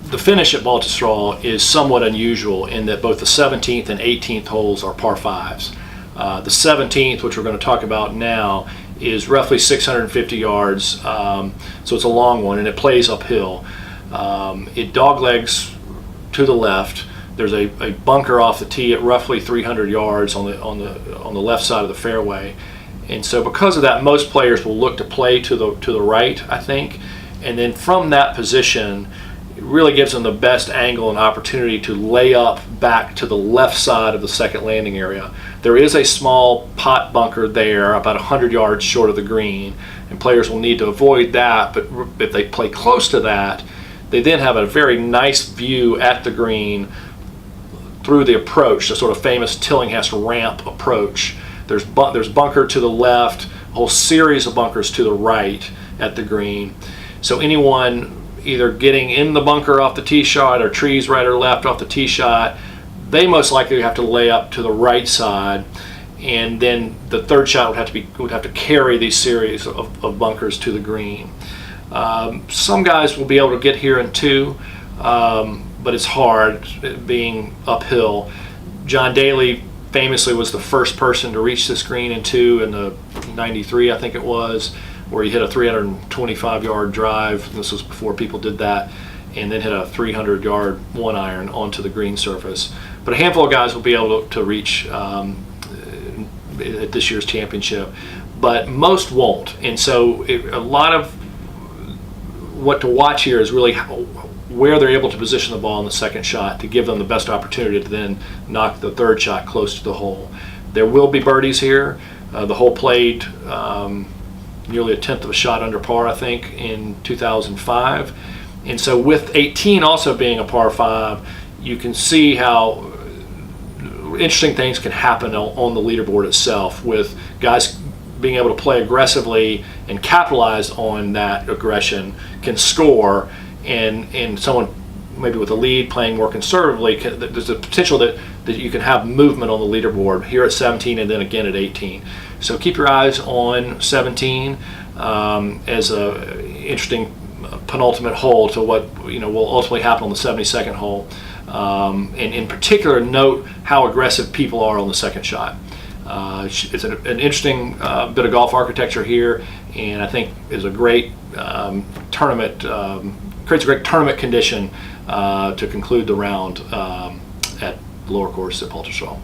the finish at Baltusrol is somewhat unusual in that both the 17th and 18th holes are par 5s. The 17th, which we're going to talk about now, is roughly 650 yards, so it's a long one, and it plays uphill. It doglegs to the left. There's a bunker off the tee at roughly 300 yards on the left side of the fairway, and so because of that, most players will look to play to the right, I think, and then from that position, it really gives them the best angle and opportunity to lay up back to the left side of the second landing area. There is a small pot bunker there about 100 yards short of the green, and players will need to avoid that, but if they play close to that, they then have a very nice view at the green through the approach, the sort of famous Tillinghast ramp approach. There's bunker to the left, a whole series of bunkers to the right at the green. So anyone either getting in the bunker off the tee shot or trees right or left off the tee shot, they most likely have to lay up to the right side, and then the third shot would have to carry these series of bunkers to the green. Some guys will be able to get here in 2, but it's hard being uphill. John Daly famously was the first person to reach this green in 2 in the 93, I think it was, where he hit a 325-yard drive. This was before people did that, and then hit a 300-yard 1-iron onto the green surface. But a handful of guys will be able to reach at this year's championship, but most won't. And so a lot of what to watch here is really where they're able to position the ball in the second shot to give them the best opportunity to then knock the third shot close to the hole. There will be birdies here. The hole played nearly a tenth of a shot under par, I think, in 2005. And so with 18 also being a par 5, you can see how interesting things can happen on the leaderboard itself, with guys being able to play aggressively and capitalize on that aggression can score, and someone maybe with a lead playing more conservatively, there's a potential that you can have movement on the leaderboard here at 17 and then again at 18. So keep your eyes on 17 as a interesting penultimate hole to what will ultimately happen on the 72nd hole. And in particular, note how aggressive people are on the second shot. It's an interesting bit of golf architecture here, and I think is a great tournament, creates a great tournament condition to conclude the round at the lower course at Baltusrol.